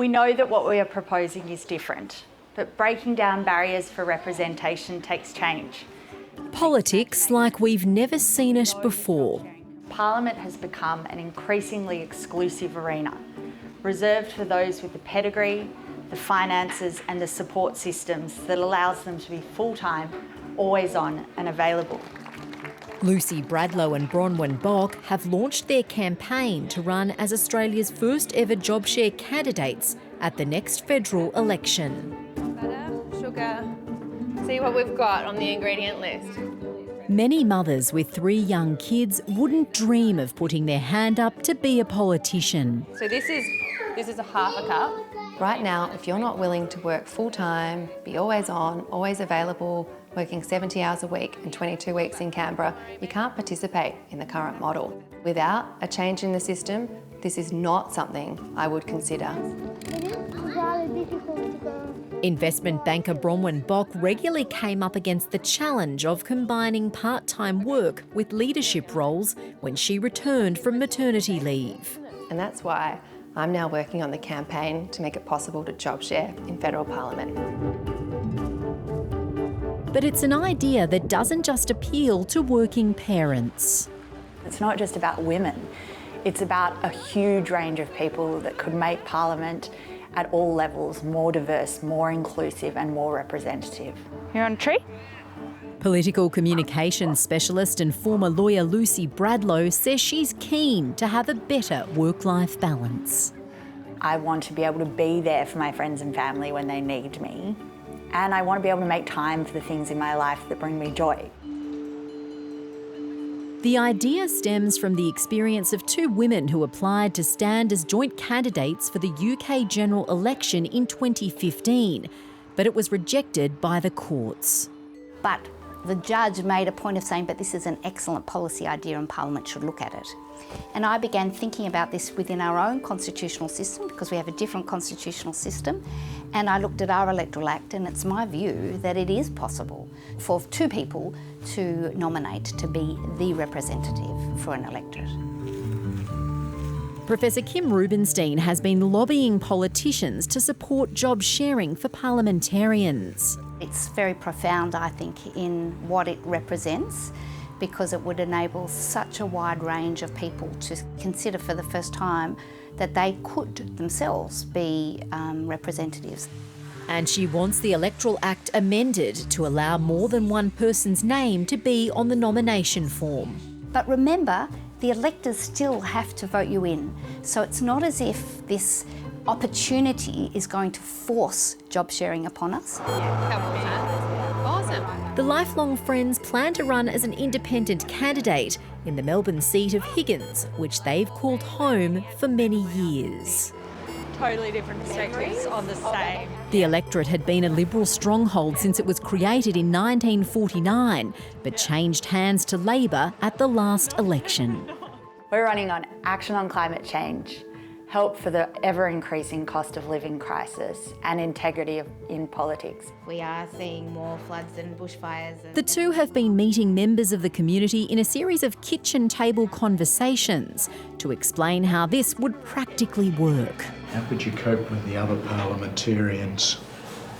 We know that what we are proposing is different, but breaking down barriers for representation takes change. Politics like we've never seen it before. Parliament has become an increasingly exclusive arena, reserved for those with the pedigree, the finances and the support systems that allows them to be full-time, always on and available. Lucy Bradlow and Bronwyn Bock have launched their campaign to run as Australia's first ever job share candidates at the next federal election. Butter, sugar. See what we've got on the ingredient list. Many mothers with 3 young kids wouldn't dream of putting their hand up to be a politician. So this is a half a cup. Right now, if you're not willing to work full-time, be always on, always available, working 70 hours a week and 22 weeks in Canberra, you can't participate in the current model. Without a change in the system, this is not something I would consider. Investment banker Bronwyn Bock regularly came up against the challenge of combining part-time work with leadership roles when she returned from maternity leave. And that's why I'm now working on the campaign to make it possible to job share in federal parliament. But it's an idea that doesn't just appeal to working parents. It's not just about women, it's about a huge range of people that could make Parliament at all levels more diverse, more inclusive and more representative. You're on a tree? Political communications specialist and former lawyer Lucy Bradlow says she's keen to have a better work-life balance. I want to be able to be there for my friends and family when they need me. And I want to be able to make time for the things in my life that bring me joy. The idea stems from the experience of 2 women who applied to stand as joint candidates for the UK general election in 2015, but it was rejected by the courts. But the judge made a point of saying, but this is an excellent policy idea and Parliament should look at it. And I began thinking about this within our own constitutional system, because we have a different constitutional system, and I looked at our electoral act, and it's my view that it is possible for 2 people to nominate to be the representative for an electorate. Professor Kim Rubenstein has been lobbying politicians to support job sharing for parliamentarians. It's very profound, I think, in what it represents, because it would enable such a wide range of people to consider for the first time that they could themselves be representatives. And she wants the Electoral Act amended to allow more than one person's name to be on the nomination form. But remember, the electors still have to vote you in. So it's not as if this opportunity is going to force job sharing upon us. Awesome. The lifelong friends plan to run as an independent candidate in the Melbourne seat of Higgins, which they've called home for many years. Totally different perspectives on the same. The electorate had been a Liberal stronghold since it was created in 1949, but changed hands to Labor at the last election. We're running on action on climate change, help for the ever-increasing cost of living crisis and integrity in politics. We are seeing more floods and bushfires. The 2 have been meeting members of the community in a series of kitchen table conversations to explain how this would practically work. How could you cope with the other parliamentarians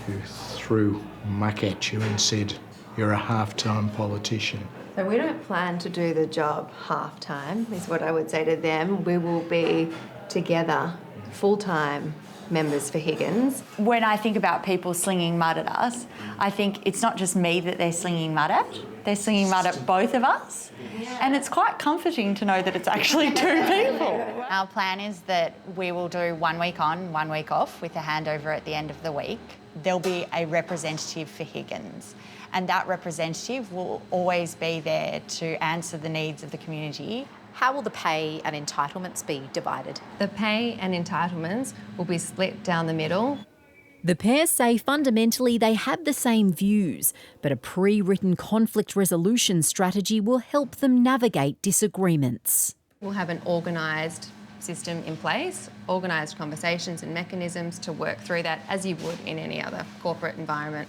who threw muck at you and said, you're a half-time politician? So we don't plan to do the job half-time, is what I would say to them. We will be together, full-time members for Higgins. When I think about people slinging mud at us, I think it's not just me that they're slinging mud at, they're slinging mud at both of us. And it's quite comforting to know that it's actually 2 people. Our plan is that we will do 1 week on, 1 week off with a handover at the end of the week. There'll be a representative for Higgins, and that representative will always be there to answer the needs of the community. How will the pay and entitlements be divided? The pay and entitlements will be split down the middle. The pair say fundamentally they have the same views, but a pre-written conflict resolution strategy will help them navigate disagreements. We'll have an organised system in place, organised conversations and mechanisms to work through that as you would in any other corporate environment.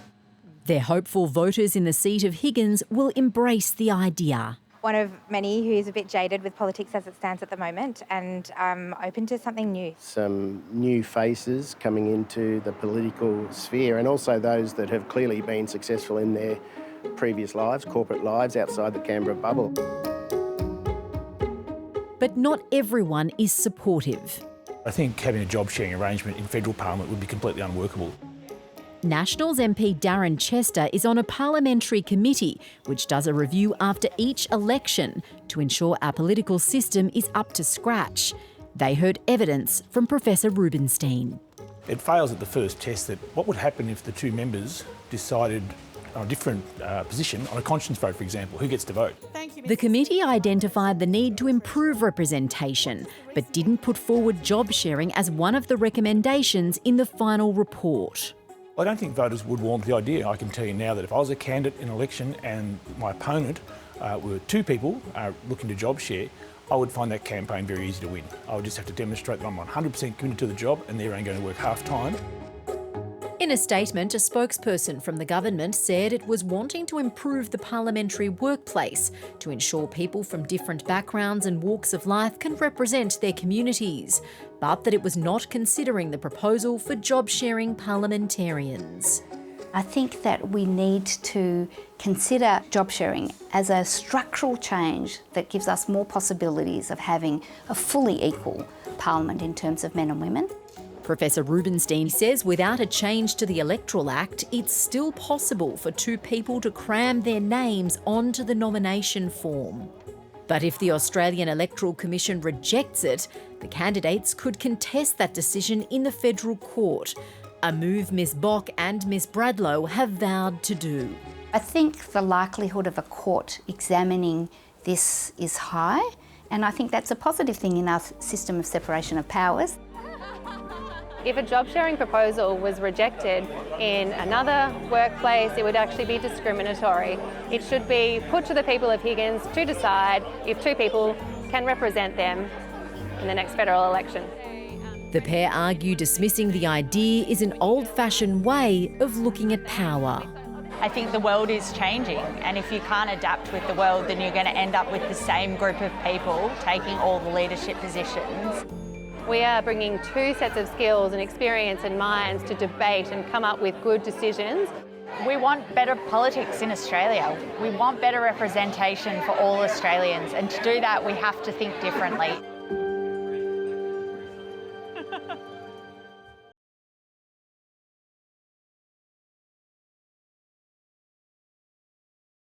They're hopeful voters in the seat of Higgins will embrace the idea. one of many who is a bit jaded with politics as it stands at the moment, and I'm open to something new. Some new faces coming into the political sphere, and also those that have clearly been successful in their previous lives, corporate lives outside the Canberra bubble. But not everyone is supportive. I think having a job sharing arrangement in federal parliament would be completely unworkable. Nationals MP Darren Chester is on a parliamentary committee which does a review after each election to ensure our political system is up to scratch. They heard evidence from Professor Rubinstein. It fails at the first test that what would happen if the two members decided on a different position on a conscience vote, for example, who gets to vote? The committee identified the need to improve representation, but didn't put forward job sharing as one of the recommendations in the final report. I don't think voters would warm to the idea. I can tell you now that if I was a candidate in an election and my opponent were two people looking to job share, I would find that campaign very easy to win. I would just have to demonstrate that I'm 100% committed to the job and they're only going to work half-time. In a statement, a spokesperson from the government said it was wanting to improve the parliamentary workplace to ensure people from different backgrounds and walks of life can represent their communities, but that it was not considering the proposal for job-sharing parliamentarians. I think that we need to consider job sharing as a structural change that gives us more possibilities of having a fully equal parliament in terms of men and women. Professor Rubinstein says without a change to the Electoral Act, it's still possible for two people to cram their names onto the nomination form. But if the Australian Electoral Commission rejects it, the candidates could contest that decision in the federal court, a move Ms Bock and Ms Bradlow have vowed to do. I think the likelihood of a court examining this is high, and I think that's a positive thing in our system of separation of powers. If a job sharing proposal was rejected in another workplace, it would actually be discriminatory. It should be put to the people of Higgins to decide if two people can represent them in the next federal election. The pair argue dismissing the idea is an old-fashioned way of looking at power. I think the world is changing, and if you can't adapt with the world, then you're going to end up with the same group of people taking all the leadership positions. We are bringing two sets of skills and experience and minds to debate and come up with good decisions. We want better politics in Australia. We want better representation for all Australians, and to do that we have to think differently.